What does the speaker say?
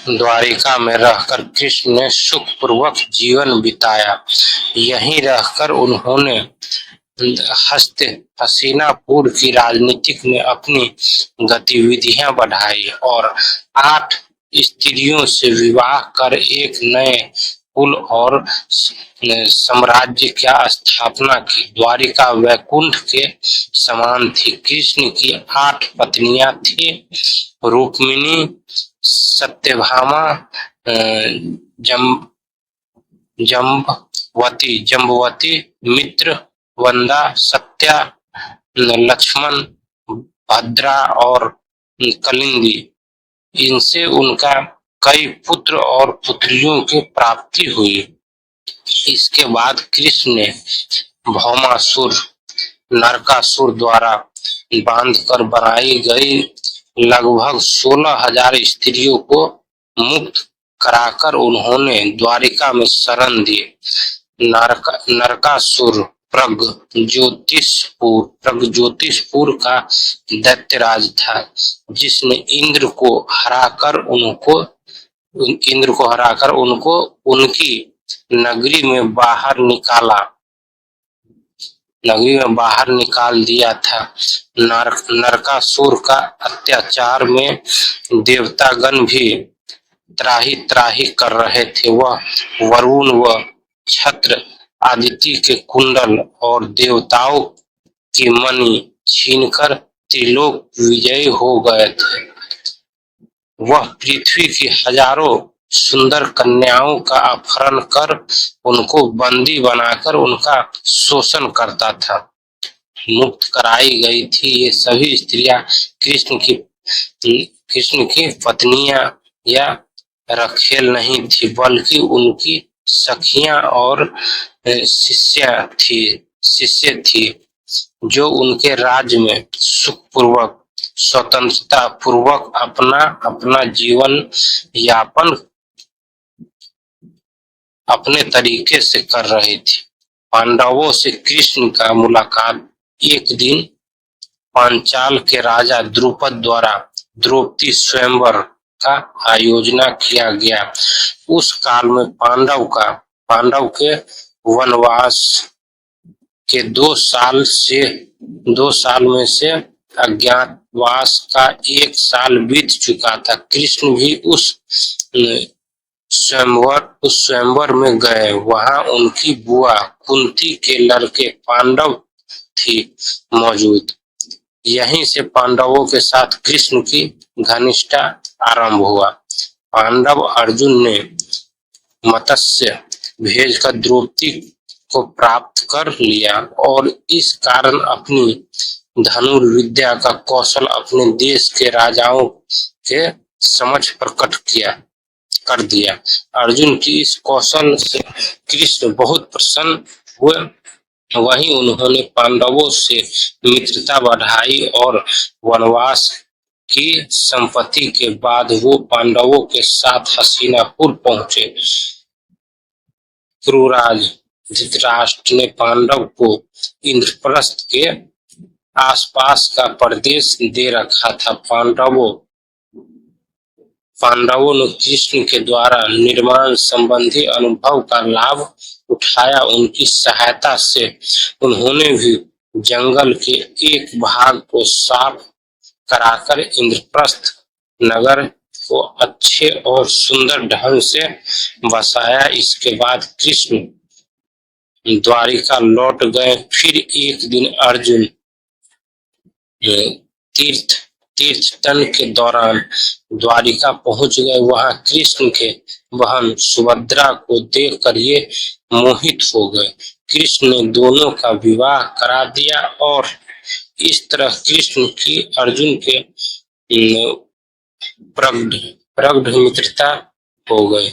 द्वारिका में रहकर कृष्ण ने सुखपूर्वक जीवन बिताया। यहीं रहकर उन्होंने हस्तिनापुर की राजनीति में अपनी गतिविधियां बढ़ाई और 8 स्त्रियों से विवाह कर एक नए कुल और साम्राज्य की स्थापना की। द्वारिका वैकुंठ के समान थी। कृष्ण की 8 पत्नियां थी। रुक्मिणी, सत्यभामा, जम्बवती, मित्र, वंदा, सत्या, लक्ष्मण, भद्रा और कलिंदी। इनसे उनका कई पुत्र और पुत्रियों की प्राप्ति हुई। इसके बाद कृष्ण ने भौमासुर, नरकासुर द्वारा बांधकर बनाई गई लगभग 16,000 स्त्रियों को मुक्त कराकर उन्होंने द्वारिका में शरण दी। नरकासुर प्रगज्योतिषपुर का दैत्यराज था, जिसने इंद्र को हराकर उनको उनकी नगरी में बाहर निकाल दिया था। नरकासुर का अत्याचार में देवतागण भी त्राही त्राही कर रहे थे। वह वरुण व छत्र आदित्य के कुंडल और देवताओं की मणि छीनकर त्रिलोक विजयी हो गए थे। वह पृथ्वी की हजारों सुंदर कन्याओं का अपहरण कर उनको बंदी बनाकर उनका शोषण करता था। मुक्त कराई गई थी ये सभी स्त्रियां कृष्ण की पत्नियां या रखेल नहीं थी, बल्कि उनकी सखियां और शिष्य थी, जो उनके राज्य में सुखपूर्वक स्वतंत्रता पूर्वक अपना जीवन यापन अपने तरीके से कर रही थी। पांडवों से कृष्ण का मुलाकात एक दिन पांचाल के राजा द्रुपद द्वारा द्रौपदी स्वयंवर का आयोजन किया गया। उस काल में पांडव के वनवास के 2 साल में से अज्ञातवास का 1 साल बीत चुका था। कृष्ण भी उस स्वयंवर में गए। वहां उनकी बुआ कुंती के लड़के पांडव थी मौजूद। यहीं से पांडवों के साथ कृष्ण की घनिष्ठता आरंभ हुआ। पांडव अर्जुन ने मत्स्य भेजकर द्रौपदी को प्राप्त कर लिया और इस कारण अपनी धनुर्विद्या का कौशल अपने देश के राजाओं के समक्ष प्रकट कर दिया। अर्जुन की इस कौशल से कृष्ण बहुत प्रसन्न हुए। वहीं उन्होंने पांडवों से मित्रता बढ़ाई और वनवास की संपत्ति के बाद वो पांडवों के साथ हस्तिनापुर पहुंचे। क्रूराज धृतराष्ट्र ने पांडव को इंद्रप्रस्थ के आसपास का प्रदेश दे रखा था। पांडवों ने कृष्ण के द्वारा निर्माण संबंधी अनुभव का लाभ उठाया। उनकी सहायता से उन्होंने भी जंगल के एक भाग को साफ कराकर इंद्रप्रस्थ नगर को अच्छे और सुंदर ढंग से बसाया। इसके बाद कृष्ण द्वारिका लौट गए। फिर एक दिन अर्जुन तीर्थटन के दौरान द्वारिका पहुंच गए। वहां कृष्ण के बहन सुभद्रा को देखकर ये मोहित हो गए। कृष्ण ने दोनों का विवाह करा दिया और इस तरह कृष्ण की अर्जुन के प्रगढ़ मित्रता हो गए।